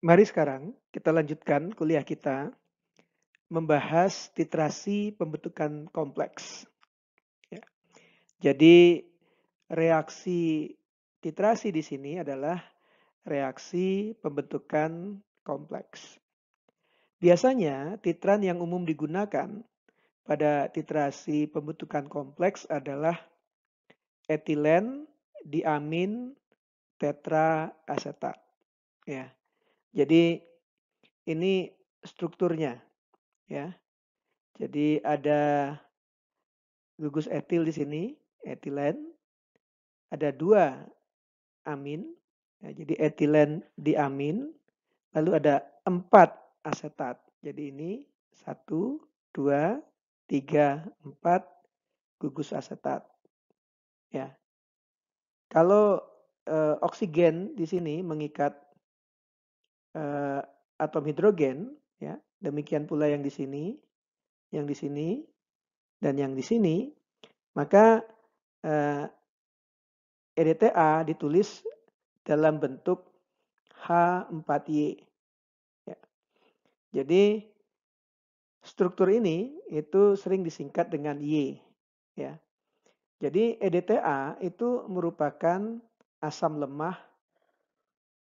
Mari sekarang kita lanjutkan kuliah kita membahas titrasi pembentukan kompleks. Ya. Jadi reaksi titrasi di sini adalah reaksi pembentukan kompleks. Biasanya titran yang umum digunakan pada titrasi pembentukan kompleks adalah etilen, diamin, tetraasetat. Ya. Jadi ini strukturnya ya. Jadi ada gugus etil di sini, etilen, ada 2 amin, ya, jadi etilen diamin, lalu ada 4 asetat. Jadi ini 1, 2, 3, 4 gugus asetat. Ya. Kalau oksigen di sini mengikat atom hidrogen, ya, demikian pula yang di sini, yang di sini, dan yang di sini, maka EDTA ditulis dalam bentuk H4Y. Ya. Jadi struktur ini itu sering disingkat dengan Y. Ya. Jadi EDTA itu merupakan asam lemah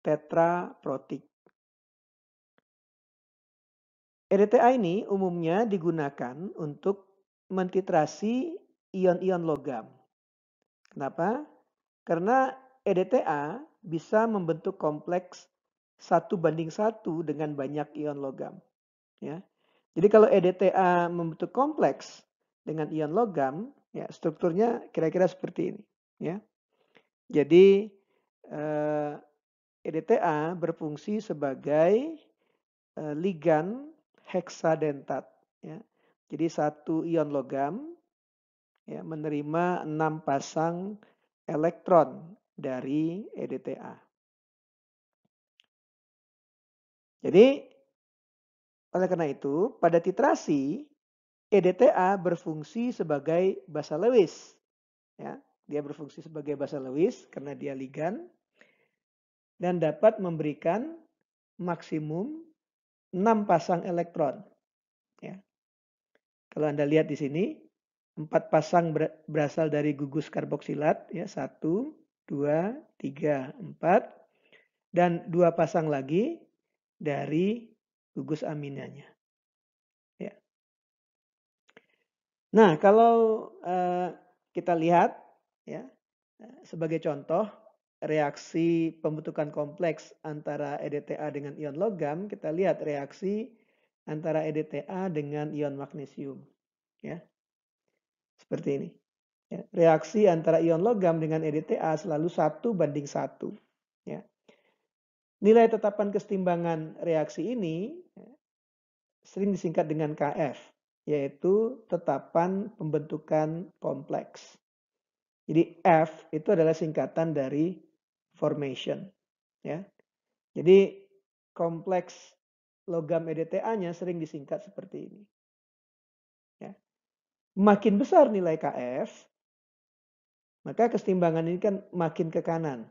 tetraprotik. EDTA ini umumnya digunakan untuk mentitrasi ion-ion logam. Kenapa? Karena EDTA bisa membentuk kompleks 1:1 dengan banyak ion logam. Ya. Jadi kalau EDTA membentuk kompleks dengan ion logam, ya strukturnya kira-kira seperti ini. Ya. Jadi EDTA berfungsi sebagai ligan heksadentat. Ya. Jadi satu ion logam ya, menerima 6 pasang elektron dari EDTA. Jadi oleh karena itu pada titrasi EDTA berfungsi sebagai basa Lewis. Ya, dia berfungsi sebagai basa Lewis karena dia ligan dan dapat memberikan maksimum 6 pasang elektron. Ya. Kalau Anda lihat di sini, 4 pasang berasal dari gugus karboksilat, ya 1, 2, 3, 4, dan 2 pasang lagi dari gugus aminanya. Ya. Nah, kalau kita lihat ya sebagai contoh reaksi pembentukan kompleks antara EDTA dengan ion logam, kita lihat reaksi antara EDTA dengan ion magnesium. Ya, seperti ini. Ya, reaksi antara ion logam dengan EDTA selalu 1:1. Ya. Nilai tetapan kesetimbangan reaksi ini sering disingkat dengan KF, yaitu tetapan pembentukan kompleks. Jadi F itu adalah singkatan dari formation. Ya. Jadi kompleks logam EDTA-nya sering disingkat seperti ini. Ya. Makin besar nilai KF, maka kesetimbangan ini kan makin ke kanan.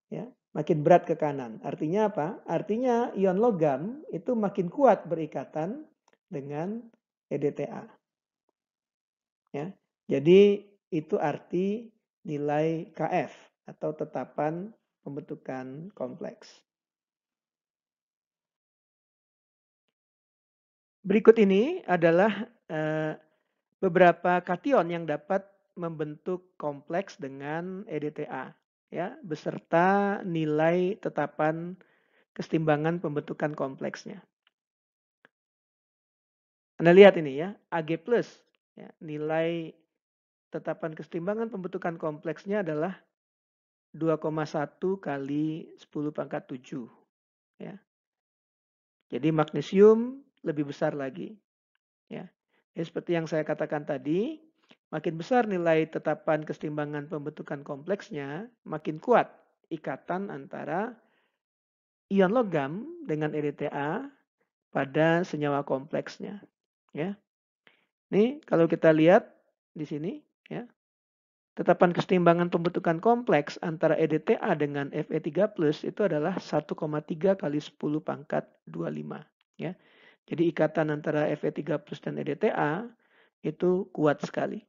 Ya, makin berat ke kanan. Artinya apa? Artinya ion logam itu makin kuat berikatan dengan EDTA. Ya. Jadi itu arti nilai KF atau tetapan pembentukan kompleks. Berikut ini adalah beberapa kation yang dapat membentuk kompleks dengan EDTA, ya, beserta nilai tetapan kesetimbangan pembentukan kompleksnya. Anda lihat ini ya, Ag+, ya, nilai tetapan kesetimbangan pembentukan kompleksnya adalah 2,1 kali 10⁻⁷. Ya. Jadi magnesium lebih besar lagi. Ya. Jadi seperti yang saya katakan tadi, makin besar nilai tetapan kesetimbangan pembentukan kompleksnya, makin kuat ikatan antara ion logam dengan EDTA pada senyawa kompleksnya. Ya. Nih kalau kita lihat di sini, ya, tetapan keseimbangan pembentukan kompleks antara EDTA dengan Fe3+ itu adalah 1,3 kali 10 pangkat 25. Ya. Jadi ikatan antara Fe3+ dan EDTA itu kuat sekali.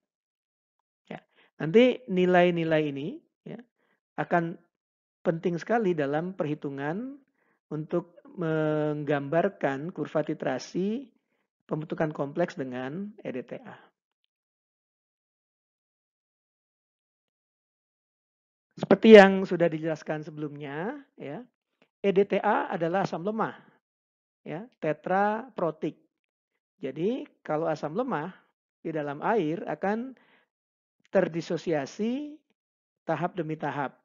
Ya. Nanti nilai-nilai ini ya, akan penting sekali dalam perhitungan untuk menggambarkan kurva titrasi pembentukan kompleks dengan EDTA. Seperti yang sudah dijelaskan sebelumnya, ya, EDTA adalah asam lemah, ya, tetraprotik. Jadi kalau asam lemah di dalam air akan terdisosiasi tahap demi tahap,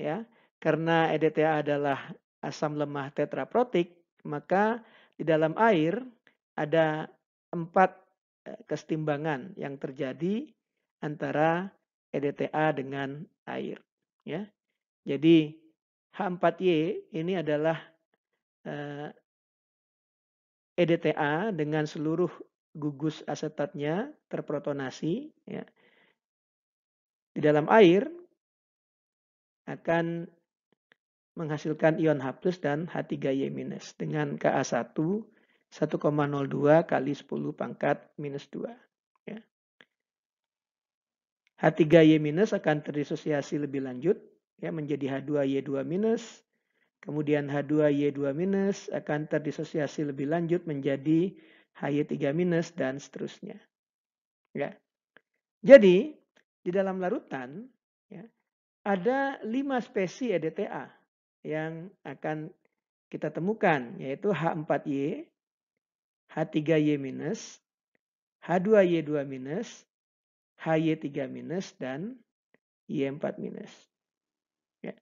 ya. Karena EDTA adalah asam lemah tetraprotik, maka di dalam air ada 4 kesetimbangan yang terjadi antara EDTA dengan air, ya. Jadi H4Y ini adalah EDTA dengan seluruh gugus asetatnya terprotonasi, ya. Di dalam air akan menghasilkan ion H+ dan H3Y- dengan Ka1 1,02 kali 10 pangkat minus 2. Ya. H3Y- akan terdisosiasi lebih lanjut ya, menjadi H2Y2-, kemudian H2Y2- akan terdisosiasi lebih lanjut menjadi Hy3- dan seterusnya. Ya. Jadi di dalam larutan ya, ada 5 spesies EDTA yang akan kita temukan, yaitu H4Y, H3Y-, H2Y2-, Hy3- dan Y4-. Ya.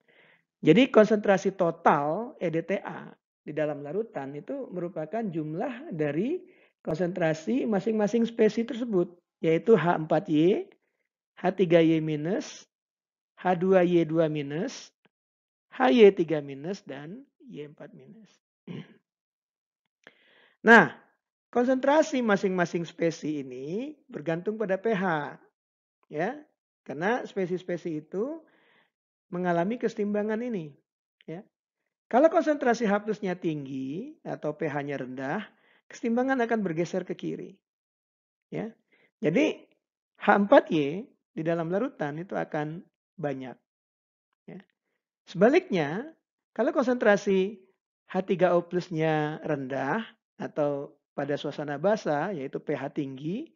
Jadi konsentrasi total EDTA di dalam larutan itu merupakan jumlah dari konsentrasi masing-masing spesies tersebut, yaitu H4Y, H3Y-, H2Y2-, Hy3- dan Y4-. Nah, konsentrasi masing-masing spesies ini bergantung pada pH, ya. Karena spesies-spesies itu mengalami kesetimbangan ini, ya. Kalau konsentrasi H+-nya tinggi atau pH-nya rendah, kesetimbangan akan bergeser ke kiri, ya. Jadi H4Y di dalam larutan itu akan banyak, ya. Sebaliknya, kalau konsentrasi H3O+-nya rendah atau pada suasana basah, yaitu pH tinggi,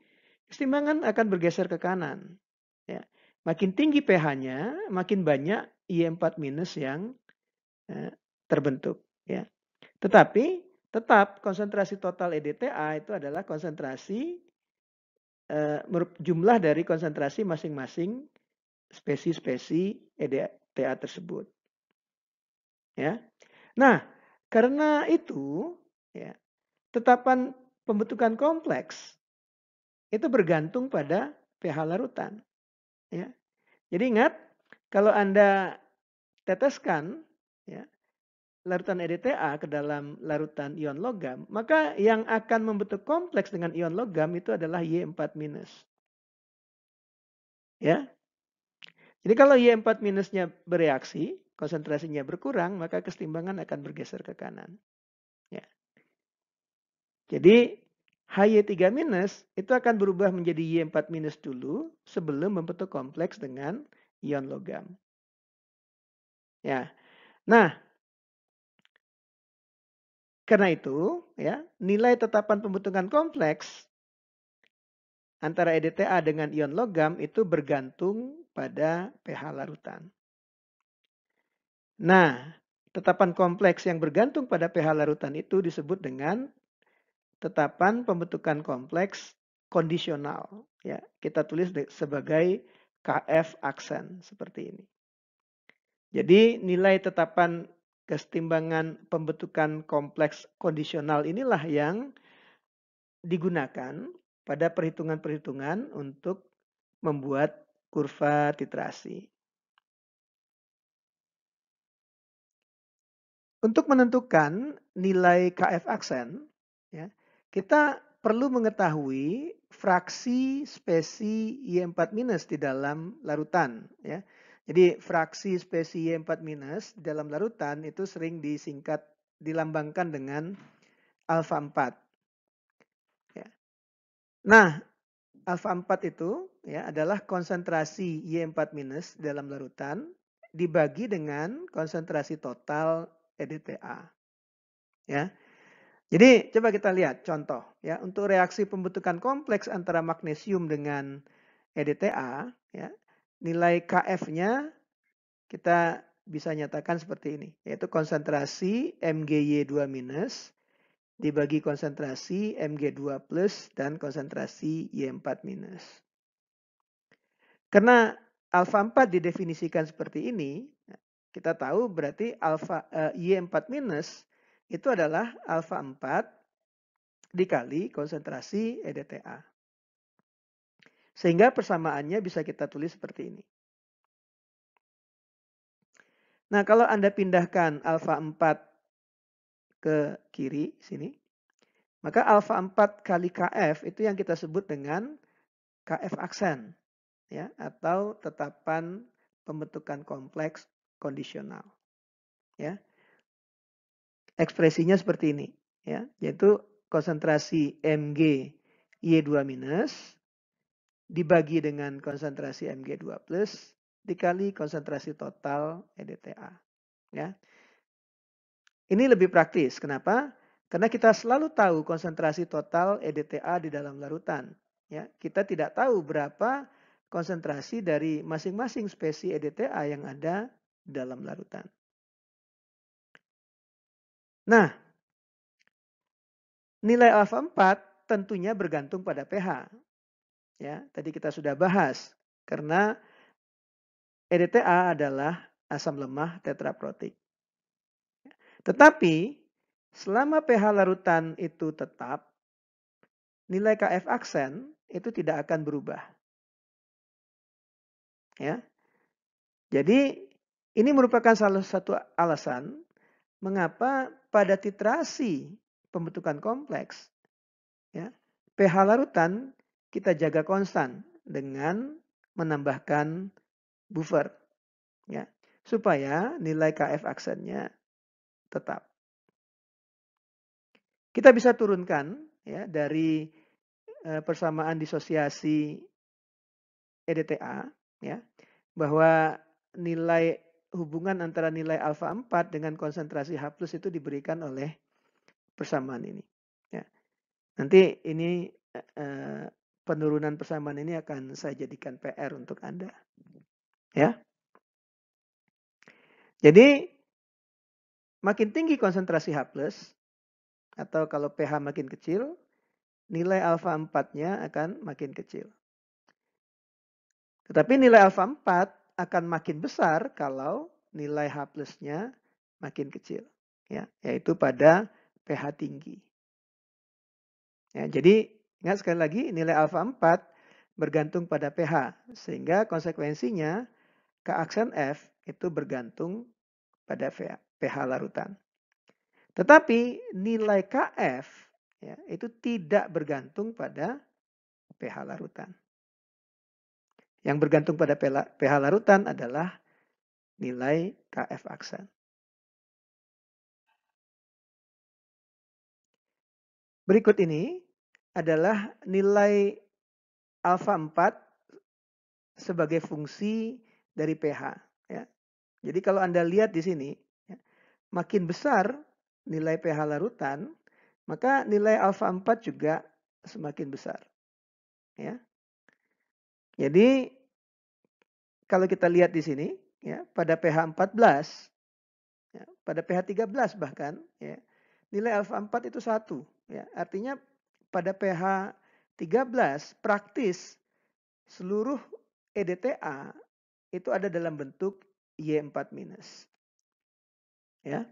kesetimbangan akan bergeser ke kanan. Ya. Makin tinggi pH-nya, makin banyak Y4- yang terbentuk. Ya. Tetapi tetap konsentrasi total EDTA itu adalah konsentrasi jumlah dari konsentrasi masing-masing spesies-spesies EDTA tersebut. Ya. Nah, karena itu, ya, tetapan pembentukan kompleks itu bergantung pada pH larutan. Ya. Jadi ingat, kalau Anda teteskan ya, larutan EDTA ke dalam larutan ion logam, maka yang akan membentuk kompleks dengan ion logam itu adalah Y4-. Ya. Jadi kalau Y4-nya bereaksi, konsentrasinya berkurang, maka kesetimbangan akan bergeser ke kanan. Ya. Jadi Hy3- itu akan berubah menjadi Y4- dulu sebelum membentuk kompleks dengan ion logam. Ya. Nah, karena itu ya, nilai tetapan pembentukan kompleks antara EDTA dengan ion logam itu bergantung pada pH larutan. Nah, tetapan kompleks yang bergantung pada pH larutan itu disebut dengan tetapan pembentukan kompleks kondisional. Ya, kita tulis sebagai KF aksen seperti ini. Jadi nilai tetapan kesetimbangan pembentukan kompleks kondisional inilah yang digunakan pada perhitungan-perhitungan untuk membuat kurva titrasi. Untuk menentukan nilai KF aksen, ya, kita perlu mengetahui fraksi spesi Y4- di dalam larutan ya. Jadi fraksi spesi Y4- di dalam larutan itu sering dilambangkan dengan alfa 4 ya. Nah, alfa 4 itu ya adalah konsentrasi Y4- dalam larutan dibagi dengan konsentrasi total EDTA ya. Jadi coba kita lihat contoh ya, untuk reaksi pembentukan kompleks antara magnesium dengan EDTA ya, nilai Kf-nya kita bisa nyatakan seperti ini, yaitu konsentrasi Mgy2- dibagi konsentrasi Mg2+ dan konsentrasi Y4-. Karena alfa 4 didefinisikan seperti ini, kita tahu berarti Y4- itu adalah alfa 4 dikali konsentrasi EDTA. Sehingga persamaannya bisa kita tulis seperti ini. Nah, kalau Anda pindahkan alfa 4 ke kiri sini, maka alfa 4 kali Kf itu yang kita sebut dengan Kf aksen ya, atau tetapan pembentukan kompleks kondisional. Ya. Ekspresinya seperti ini ya, yaitu konsentrasi Mg Y2- dibagi dengan konsentrasi Mg2+ dikali konsentrasi total EDTA. Ya. Ini lebih praktis. Kenapa? Karena kita selalu tahu konsentrasi total EDTA di dalam larutan. Ya. Kita tidak tahu berapa konsentrasi dari masing-masing spesi EDTA yang ada di dalam larutan. Nah, nilai alfa 4 tentunya bergantung pada pH. Ya, tadi kita sudah bahas. Karena EDTA adalah asam lemah tetraprotik. Tetapi selama pH larutan itu tetap, nilai Kf aksen itu tidak akan berubah. Ya. Jadi ini merupakan salah satu alasan mengapa pada titrasi pembentukan kompleks ya, pH larutan kita jaga konstan dengan menambahkan buffer ya, supaya nilai Kf aksennya tetap. Kita bisa turunkan ya dari persamaan disosiasi EDTA ya, bahwa nilai hubungan antara nilai alfa 4 dengan konsentrasi H+ itu diberikan oleh persamaan ini ya. Nanti ini penurunan persamaan ini akan saya jadikan PR untuk Anda ya. Jadi makin tinggi konsentrasi H+ atau kalau pH makin kecil, nilai alfa 4-nya akan makin kecil. Tetapi nilai alfa 4 akan makin besar kalau nilai H+-nya makin kecil. Ya, yaitu pada pH tinggi. Ya, jadi ingat sekali lagi nilai alfa 4 bergantung pada pH. Sehingga konsekuensinya K aksen F itu bergantung pada pH larutan. Tetapi nilai Kf ya, itu tidak bergantung pada pH larutan. Yang bergantung pada pH larutan adalah nilai Kf aksen. Berikut ini adalah nilai alfa 4 sebagai fungsi dari pH. Ya. Jadi kalau Anda lihat di sini, ya, makin besar nilai pH larutan, maka nilai alfa 4 juga semakin besar. Ya. Jadi kalau kita lihat di sini, ya, pada pH 14, ya, pada pH 13 bahkan, ya, nilai alfa 4 itu 1. Ya. Artinya pada pH 13 praktis seluruh EDTA itu ada dalam bentuk Y4-. Ya.